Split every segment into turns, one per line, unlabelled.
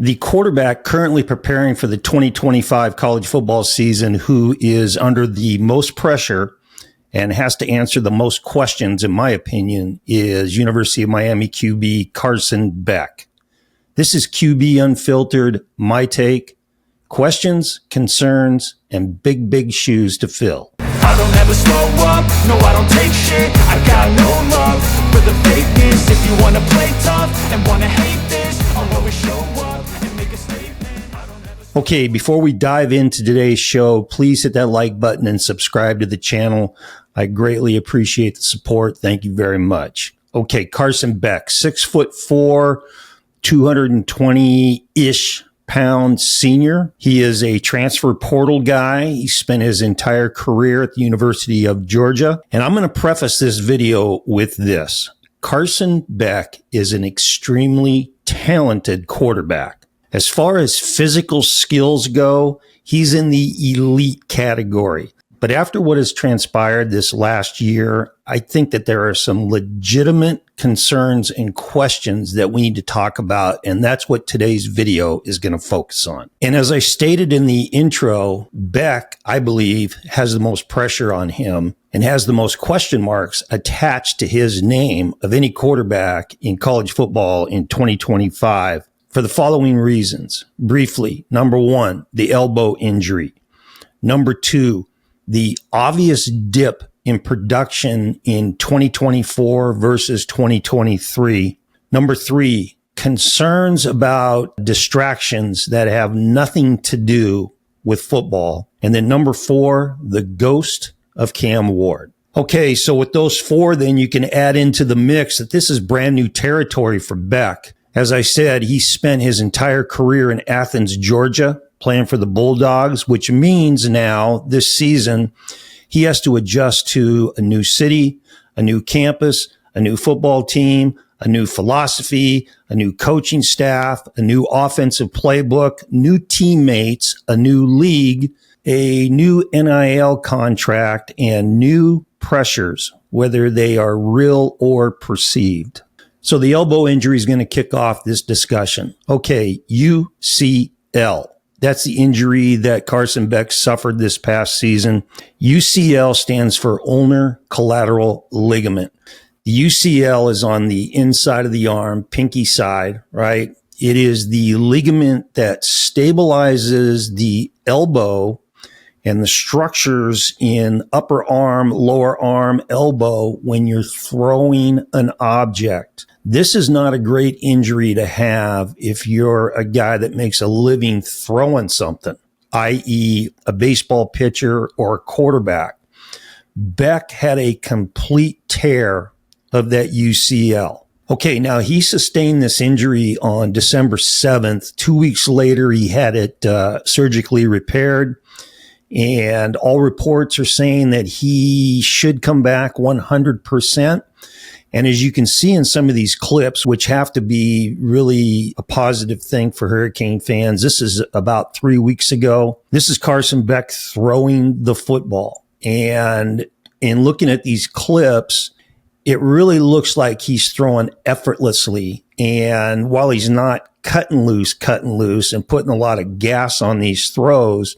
The quarterback currently preparing for the 2025 college football season who is under the most pressure and has to answer the most questions, in my opinion, is University of Miami QB Carson Beck. This is QB Unfiltered, my take. Questions, concerns, and big shoes to fill.
I don't ever slow up, no I don't take shit. I got no love for the fakeness. If you wanna play tough and wanna hate this, I'll always show up and make a statement.
Okay, before we dive into today's show, please hit that like button and subscribe to the channel. I greatly appreciate the support. Thank you very much. Okay, Carson Beck, 6'4", 220-ish pound senior. He is a transfer portal guy. He spent his entire career at the University of Georgia. And I'm going to preface this video with this. Carson Beck is an extremely talented quarterback. As far as physical skills go, he's in the elite category. But after what has transpired this last year, I think that there are some legitimate concerns and questions that we need to talk about, and that's what today's video is going to focus on. And as I stated in the intro, Beck, I believe, has the most pressure on him and has the most question marks attached to his name of any quarterback in college football in 2025 for the following reasons. Briefly, number one, the elbow injury. Number two, the obvious dip in production in 2024 versus 2023. Number three, concerns about distractions that have nothing to do with football. And then number four, the ghost of Cam Ward. Okay, so with those four, then you can add into the mix that this is brand new territory for Beck. As I said, he spent his entire career in Athens, Georgia, playing for the Bulldogs, which means now this season he has to adjust to a new city, a new campus, a new football team, a new philosophy, a new coaching staff, a new offensive playbook, new teammates, a new league, a new NIL contract, and new pressures, whether they are real or perceived. So the elbow injury is going to kick off this discussion. Okay, UCL. That's the injury that Carson Beck suffered this past season. UCL stands for ulnar collateral ligament. The UCL is on the inside of the arm, pinky side, right? It is the ligament that stabilizes the elbow and the structures in upper arm, lower arm, elbow when you're throwing an object. This is not a great injury to have if you're a guy that makes a living throwing something, i.e. a baseball pitcher or a quarterback. Beck had a complete tear of that UCL. Okay, now he sustained this injury on December 7th. 2 weeks later, he had it surgically repaired. And all reports are saying that he should come back 100%. And as you can see in some of these clips, which have to be really a positive thing for Hurricane fans, this is about 3 weeks ago. This is Carson Beck throwing the football. And in looking at these clips, it really looks like he's throwing effortlessly. And while he's not cutting loose and putting a lot of gas on these throws,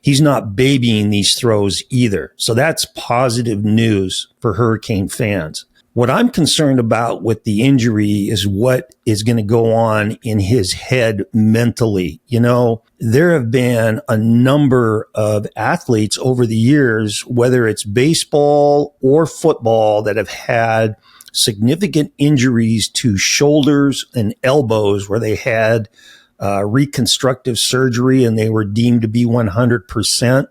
he's not babying these throws either. So that's positive news for Hurricane fans. What I'm concerned about with the injury is what is going to go on in his head mentally. You know, there have been a number of athletes over the years, whether it's baseball or football, that have had significant injuries to shoulders and elbows where they had reconstructive surgery and they were deemed to be 100%.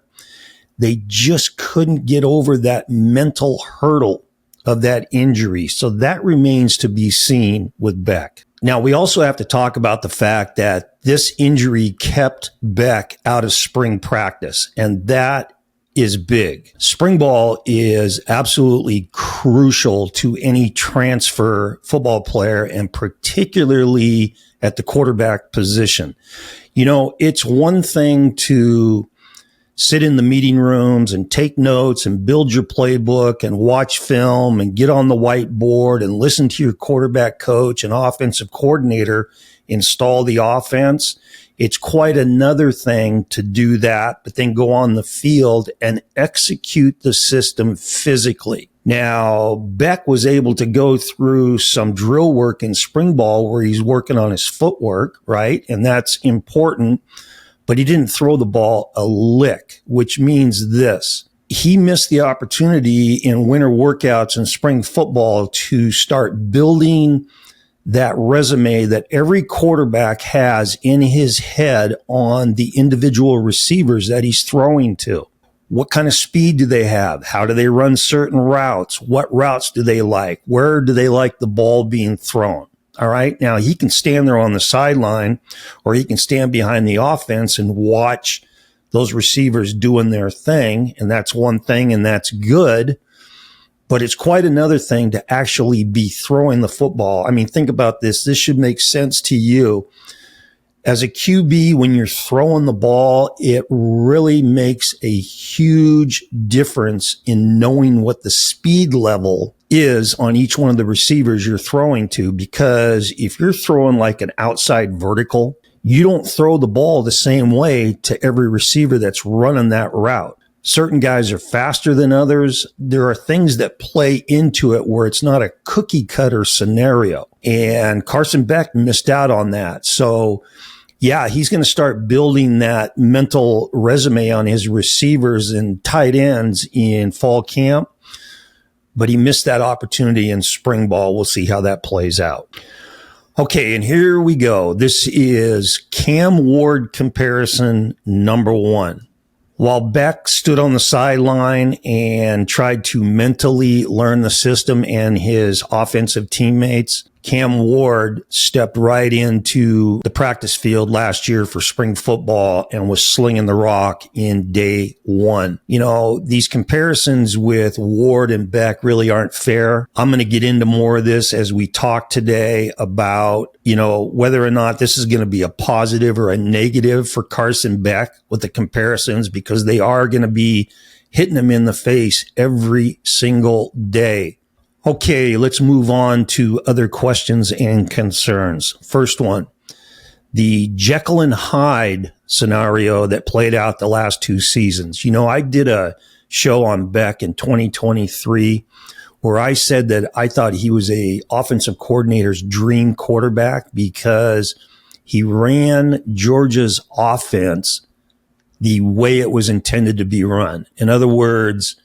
They just couldn't get over that mental hurdle of that injury. So that remains to be seen with Beck. Now, we also have to talk about the fact that this injury kept Beck out of spring practice, and that is big. Spring ball is absolutely crucial to any transfer football player, and particularly at the quarterback position. You know, it's one thing to sit in the meeting rooms and take notes and build your playbook and watch film and get on the whiteboard and listen to your quarterback coach and offensive coordinator install the offense. It's quite another thing to do that, but then go on the field and execute the system physically. Now, Beck was able to go through some drill work in spring ball where he's working on his footwork, right? And that's important, but he didn't throw the ball a lick, which means this. He missed the opportunity in winter workouts and spring football to start building that resume that every quarterback has in his head on the individual receivers that he's throwing to. What kind of speed do they have? How do they run certain routes? What routes do they like? Where do they like the ball being thrown? All right. Now he can stand there on the sideline or he can stand behind the offense and watch those receivers doing their thing. And that's one thing, and that's good. But it's quite another thing to actually be throwing the football. I mean, think about this. This should make sense to you. As a QB, when you're throwing the ball, it really makes a huge difference in knowing what the speed level is on each one of the receivers you're throwing to. Because if you're throwing like an outside vertical, you don't throw the ball the same way to every receiver that's running that route. Certain guys are faster than others. There are things that play into it where it's not a cookie cutter scenario. And Carson Beck missed out on that. So yeah, he's going to start building that mental resume on his receivers and tight ends in fall camp. But he missed that opportunity in spring ball. We'll see how that plays out. Okay, and here we go. This is Cam Ward comparison number 1. While Beck stood on the sideline and tried to mentally learn the system and his offensive teammates, Cam Ward stepped right into the practice field last year for spring football and was slinging the rock in day 1. You know, these comparisons with Ward and Beck really aren't fair. I'm going to get into more of this as we talk today about, you know, whether or not this is going to be a positive or a negative for Carson Beck with the comparisons, because they are going to be hitting him in the face every single day. Okay, let's move on to other questions and concerns. First one, the Jekyll and Hyde scenario that played out the last 2 seasons. You know, I did a show on Beck in 2023 where I said that I thought he was a offensive coordinator's dream quarterback because he ran Georgia's offense the way it was intended to be run. In other words,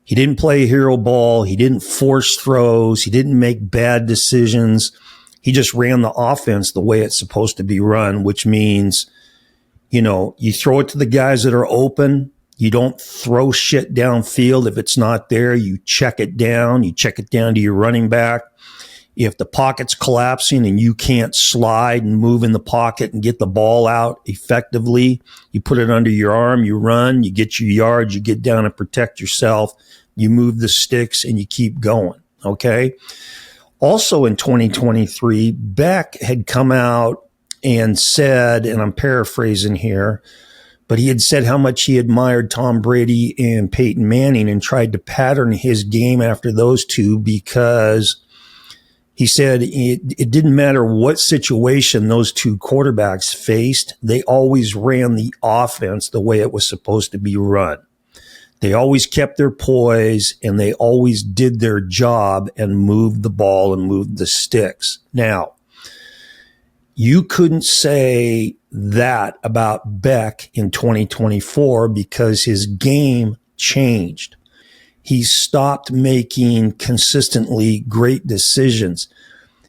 he didn't play hero ball. He didn't force throws. He didn't make bad decisions. He just ran the offense the way it's supposed to be run, which means, you know, you throw it to the guys that are open. You don't throw shit downfield. If it's not there, you check it down. You check it down to your running back. If the pocket's collapsing and you can't slide and move in the pocket and get the ball out effectively, you put it under your arm, you run, you get your yards, you get down and protect yourself, you move the sticks, and you keep going, okay? Also in 2023, Beck had come out and said, and I'm paraphrasing here, but he had said how much he admired Tom Brady and Peyton Manning and tried to pattern his game after those two because he said it didn't matter what situation those two quarterbacks faced. They always ran the offense the way it was supposed to be run. They always kept their poise and they always did their job and moved the ball and moved the sticks. Now, you couldn't say that about Beck in 2024 because his game changed. He stopped making consistently great decisions.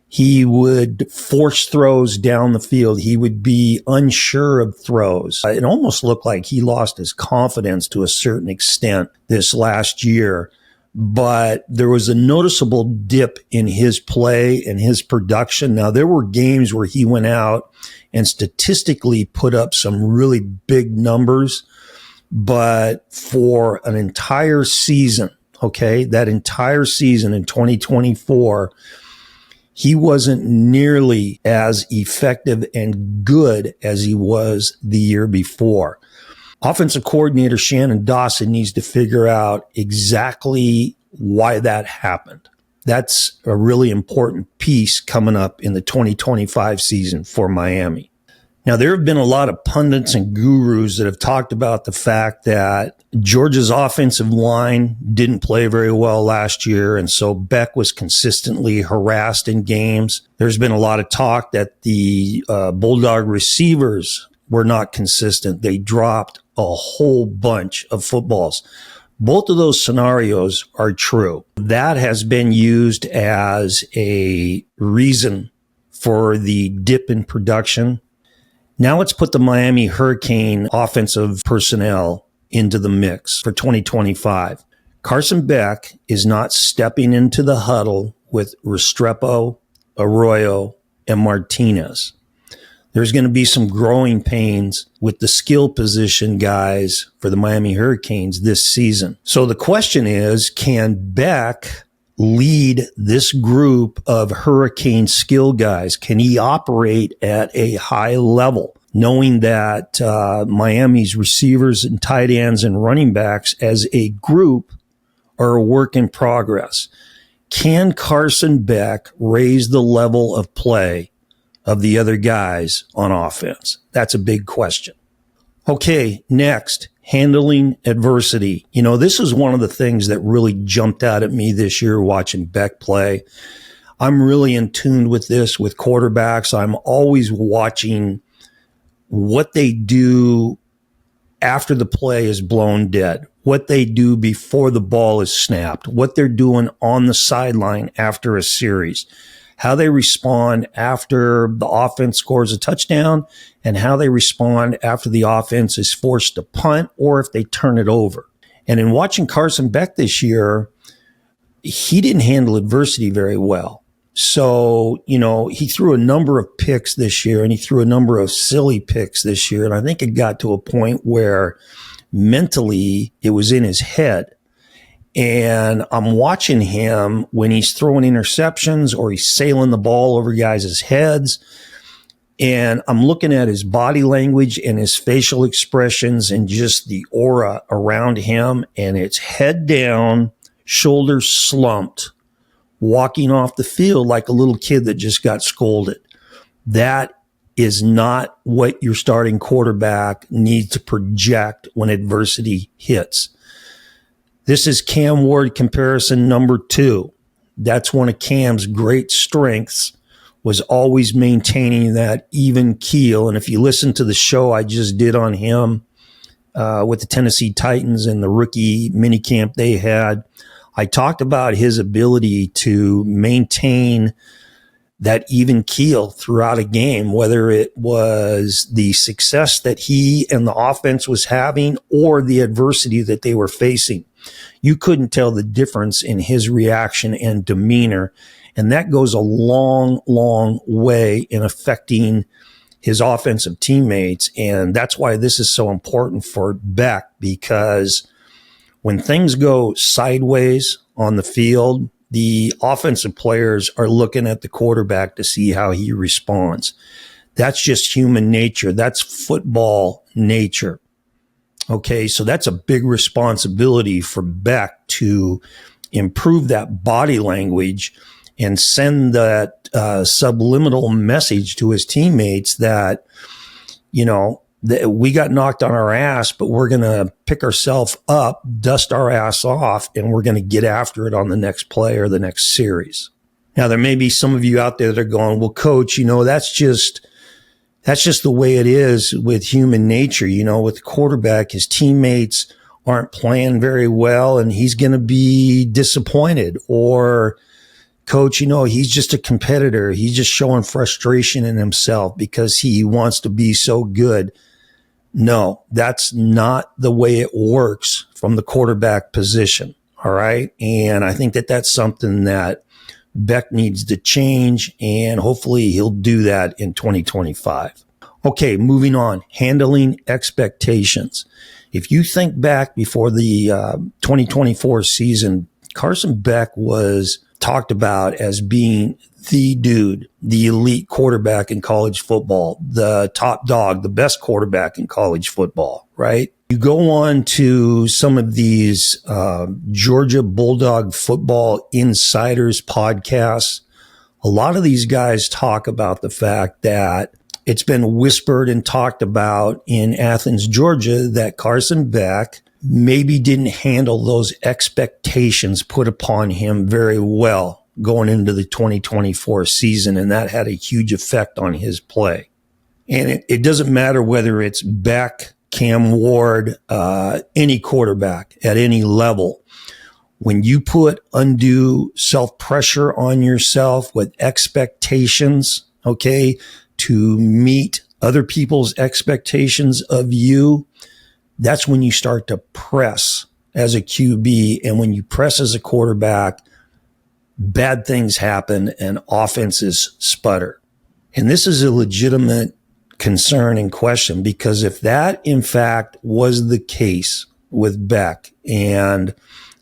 He would force throws down the field. He would be unsure of throws. It almost looked like he lost his confidence to a certain extent this last year. But there was a noticeable dip in his play and his production. Now, there were games where he went out and statistically put up some really big numbers. But for an entire season, okay, that entire season in 2024, he wasn't nearly as effective and good as he was the year before. Offensive coordinator Shannon Dawson needs to figure out exactly why that happened. That's a really important piece coming up in the 2025 season for Miami. Now, there have been a lot of pundits and gurus that have talked about the fact that Georgia's offensive line didn't play very well last year, and so Beck was consistently harassed in games. There's been a lot of talk that the Bulldog receivers were not consistent. They dropped a whole bunch of footballs. Both of those scenarios are true. That has been used as a reason for the dip in production. Now let's put the Miami Hurricane offensive personnel into the mix for 2025. Carson Beck is not stepping into the huddle with Restrepo, Arroyo, and Martinez. There's going to be some growing pains with the skill position guys for the Miami Hurricanes this season. So the question is, can Beck lead this group of Hurricane skill guys? Can he operate at a high level, knowing that Miami's receivers and tight ends and running backs as a group are a work in progress? Can Carson Beck raise the level of play of the other guys on offense? That's a big question. Okay, next, handling adversity. You know, this is one of the things that really jumped out at me this year watching Beck play. I'm really in tune with this with quarterbacks. I'm always watching what they do after the play is blown dead, what they do before the ball is snapped, what they're doing on the sideline after a series, how they respond after the offense scores a touchdown, and how they respond after the offense is forced to punt or if they turn it over. And in watching Carson Beck this year, he didn't handle adversity very well. So, you know, he threw a number of picks this year and he threw a number of silly picks this year. And I think it got to a point where mentally it was in his head. And I'm watching him when he's throwing interceptions or he's sailing the ball over guys' heads. And I'm looking at his body language and his facial expressions and just the aura around him. And it's head down, shoulders slumped, walking off the field like a little kid that just got scolded. That is not what your starting quarterback needs to project when adversity hits. This is Cam Ward comparison number 2. That's one of Cam's great strengths, was always maintaining that even keel. And if you listen to the show I just did on him with the Tennessee Titans and the rookie minicamp they had, I talked about his ability to maintain that even keel throughout a game, whether it was the success that he and the offense was having or the adversity that they were facing. You couldn't tell the difference in his reaction and demeanor. And that goes a long, long way in affecting his offensive teammates. And that's why this is so important for Beck, because when things go sideways on the field, the offensive players are looking at the quarterback to see how he responds. That's just human nature. That's football nature. Okay, so that's a big responsibility for Beck to improve that body language and send that subliminal message to his teammates that, you know, that we got knocked on our ass, but we're going to pick ourselves up, dust our ass off, and we're going to get after it on the next play or the next series. Now, there may be some of you out there that are going, well, coach, you know, that's just the way it is with human nature. You know, with the quarterback, his teammates aren't playing very well and he's going to be disappointed. Or, coach, you know, he's just a competitor. He's just showing frustration in himself because he wants to be so good. No, that's not the way it works from the quarterback position. All right. And I think that that's something that Beck needs to change, and hopefully he'll do that in 2025. Okay, moving on. Handling expectations. If you think back before the 2024 season, Carson Beck was talked about as being the dude, the elite quarterback in college football, the top dog, the best quarterback in college football, right? You go on to some of these Georgia Bulldog football insiders podcasts. A lot of these guys talk about the fact that it's been whispered and talked about in Athens, Georgia, that Carson Beck maybe didn't handle those expectations put upon him very well going into the 2024 season, and that had a huge effect on his play. And it doesn't matter whether it's Beck, Cam Ward, any quarterback at any level. When you put undue self-pressure on yourself with expectations, okay, to meet other people's expectations of you, that's when you start to press as a QB. And when you press as a quarterback, bad things happen and offenses sputter. And this is a legitimate concern and question, because if that in fact was the case with Beck and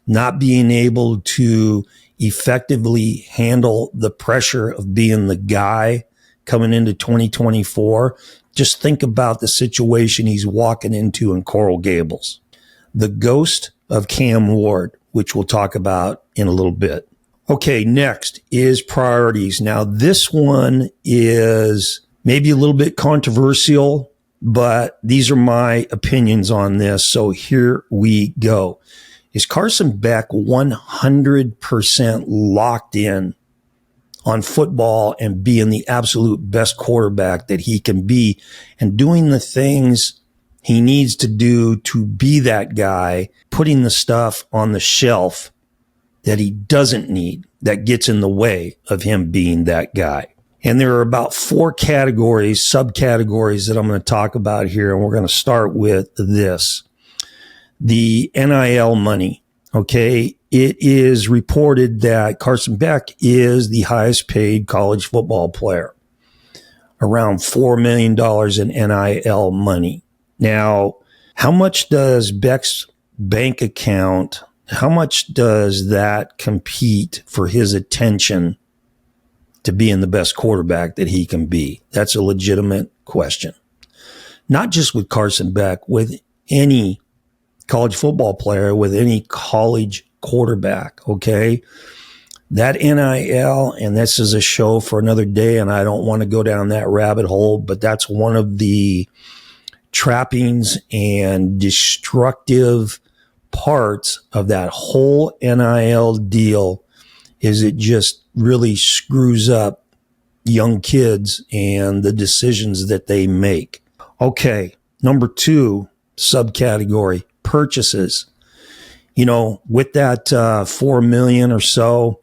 not being able to effectively handle the pressure of being the guy coming into 2024, just think about the situation he's walking into in Coral Gables. The ghost of Cam Ward, which we'll talk about in a little bit. Okay, next is priorities. Now, this one is maybe a little bit controversial, but these are my opinions on this. So here we go. Is Carson Beck 100% locked in on football and being the absolute best quarterback that he can be and doing the things he needs to do to be that guy, putting the stuff on the shelf that he doesn't need, that gets in the way of him being that guy? And there are about 4 categories, subcategories that I'm going to talk about here. And we're going to start with this. The NIL money. Okay. It is reported that Carson Beck is the highest paid college football player, around $4 million in NIL money. Now, how much does Beck's bank account, how much does that compete for his attention to being the best quarterback that he can be? That's a legitimate question. Not just with Carson Beck, with any college football player, with any college quarterback, okay? That NIL, and this is a show for another day, and I don't want to go down that rabbit hole, but that's one of the trappings and destructive parts of that whole NIL deal, is it just really screws up young kids and the decisions that they make. Okay, number 2 subcategory, purchases. You know, with that $4 million or so,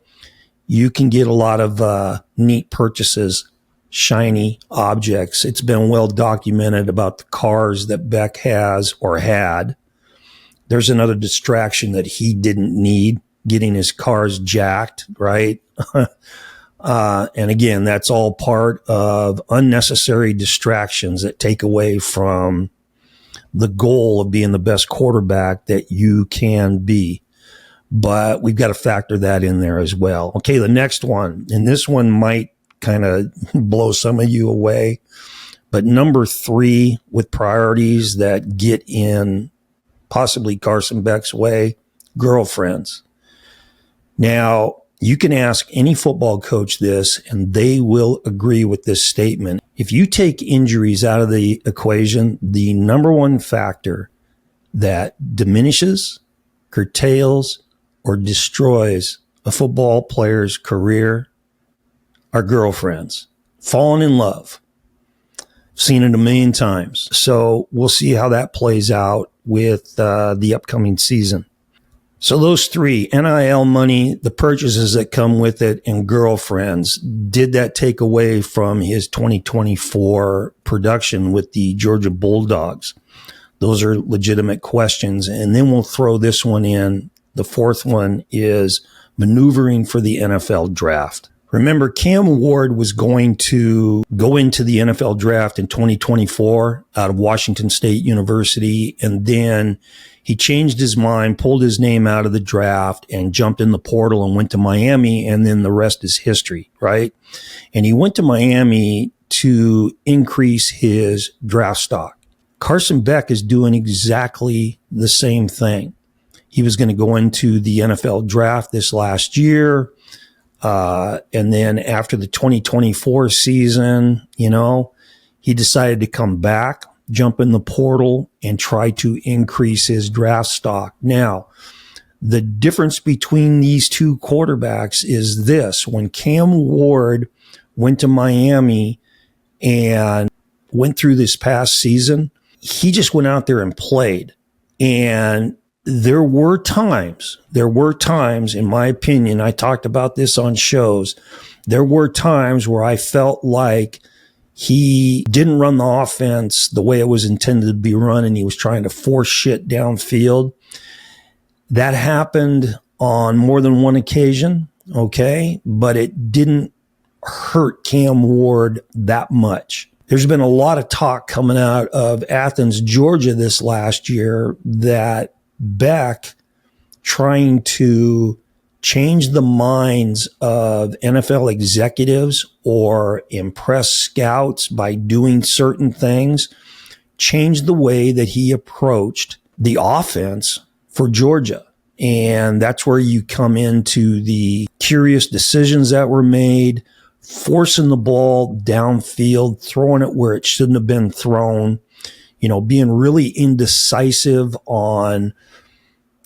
you can get a lot of neat purchases, shiny objects. It's been well documented about the cars that Beck has or had. There's another distraction that he didn't need, getting his cars jacked, right? And again, that's all part of unnecessary distractions that take away from the goal of being the best quarterback that you can be. But we've got to factor that in there as well. Okay, the next one, and this one might kind of blow some of you away, but number 3 with priorities that get in possibly Carson Beck's way, girlfriends. Now, you can ask any football coach this, and they will agree with this statement. If you take injuries out of the equation, the number 1 factor that diminishes, curtails, or destroys a football player's career are girlfriends. Falling in love. Seen it a million times. So we'll see how that plays out with the upcoming season. So those 3, NIL money, the purchases that come with it, and girlfriends, did that take away from his 2024 production with the Georgia Bulldogs? Those are legitimate questions. And then we'll throw this one in. The 4th one is maneuvering for the NFL draft. Remember, Cam Ward was going to go into the NFL draft in 2024 out of Washington State University, and then he changed his mind, pulled his name out of the draft, and jumped in the portal and went to Miami, and then the rest is history, right? And he went to Miami to increase his draft stock. Carson Beck is doing exactly the same thing. He was going to go into the NFL draft this last year. And then after the 2024 season, he decided to come back, jump in the portal, and try to increase his draft stock. Now, the difference between these two quarterbacks is this. When Cam Ward went to Miami and went through this past season, he just went out there and played. And there were times, in my opinion, I talked about this on shows, there were times where I felt like he didn't run the offense the way it was intended to be run, and he was trying to force shit downfield. That happened on more than one occasion, okay? But it didn't hurt Cam Ward that much. There's been a lot of talk coming out of Athens, Georgia this last year that Beck trying to change the minds of NFL executives or impress scouts by doing certain things, changed the way that he approached the offense for Georgia. And that's where you come into the curious decisions that were made, forcing the ball downfield, throwing it where it shouldn't have been thrown, being really indecisive on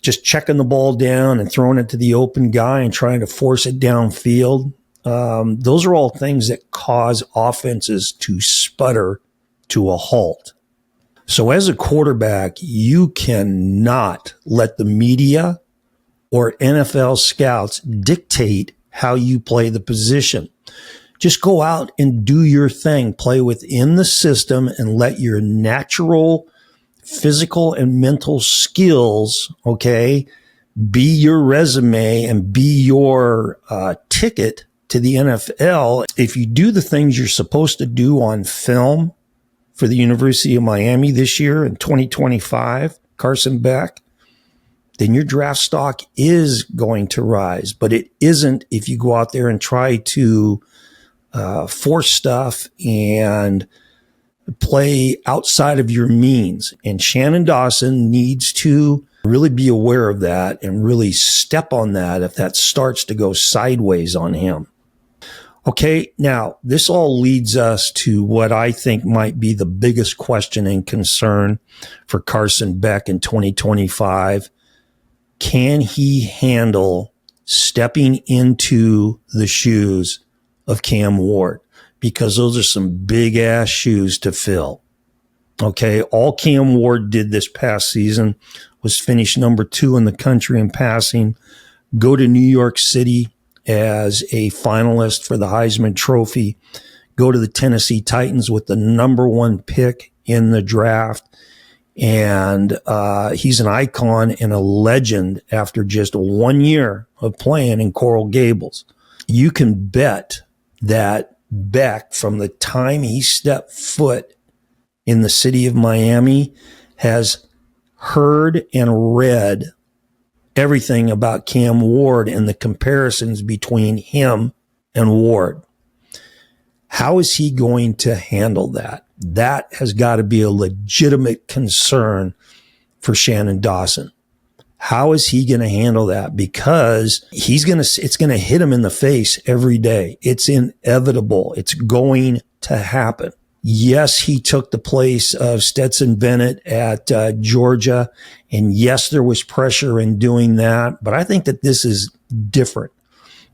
just checking the ball down and throwing it to the open guy and trying to force it downfield. Those are all things that cause offenses to sputter to a halt. So as a quarterback, you cannot let the media or NFL scouts dictate how you play the position. Just go out and do your thing. Play within the system and let your natural physical and mental skills, okay, be your resume and be your ticket to the NFL. If you do the things you're supposed to do on film for the University of Miami this year in 2025, Carson Beck, then your draft stock is going to rise. But it isn't if you go out there and try to force stuff and play outside of your means. And Shannon Dawson needs to really be aware of that and really step on that if that starts to go sideways on him. Okay, now this all leads us to what I think might be the biggest question and concern for Carson Beck in 2025. Can he handle stepping into the shoes of Cam Ward? Because those are some big ass shoes to fill. Okay. All Cam Ward did this past season was finish number 2 in the country in passing, go to New York City as a finalist for the Heisman Trophy, go to the Tennessee Titans with the number 1 pick in the draft. And he's an icon and a legend after just 1 year of playing in Coral Gables. You can bet that Beck, from the time he stepped foot in the city of Miami, has heard and read everything about Cam Ward and the comparisons between him and Ward. How is he going to handle that? That has got to be a legitimate concern for Shannon Dawson. How is he going to handle that? Because it's going to hit him in the face every day. It's inevitable. It's going to happen. Yes, he took the place of Stetson Bennett at Georgia. And yes, there was pressure in doing that. But I think that this is different.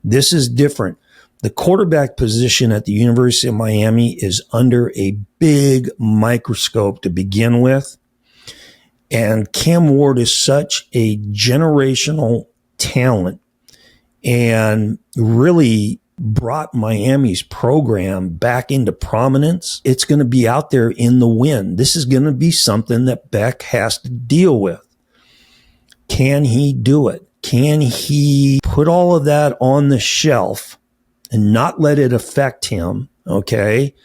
This is different. The quarterback position at the University of Miami is under a big microscope to begin with. And Cam Ward is such a generational talent and really brought Miami's program back into prominence. It's going to be out there in the wind. This is going to be something that Beck has to deal with. Can he do it? Can he put all of that on the shelf and not let it affect him. Okay.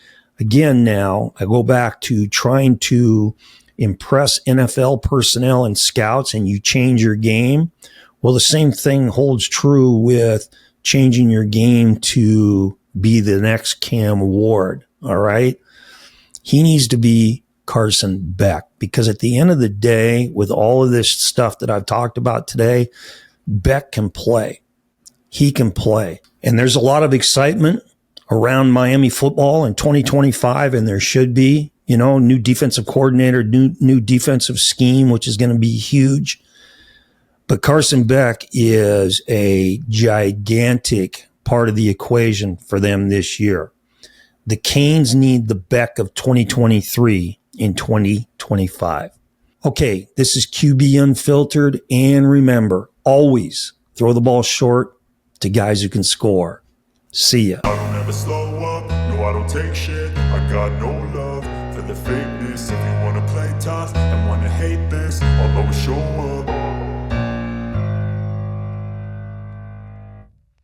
Again, now I go back to trying to impress NFL personnel and scouts, and you change your game. Well, the same thing holds true with changing your game to be the next Cam Ward. All right. He needs to be Carson Beck, because at the end of the day, with all of this stuff that I've talked about today, Beck can play. He can play. And there's a lot of excitement around Miami football in 2025, and there should be, new defensive coordinator, new defensive scheme, which is going to be huge. But Carson Beck is a gigantic part of the equation for them this year. The Canes need the Beck of 2023 in 2025. Okay, this is QB Unfiltered, and remember, always throw the ball short to guys who can score. See ya.
I don't ever slow up, no I don't take shit. I got no love for the fakeness. If you wanna play tough and wanna hate this, I'll always show up.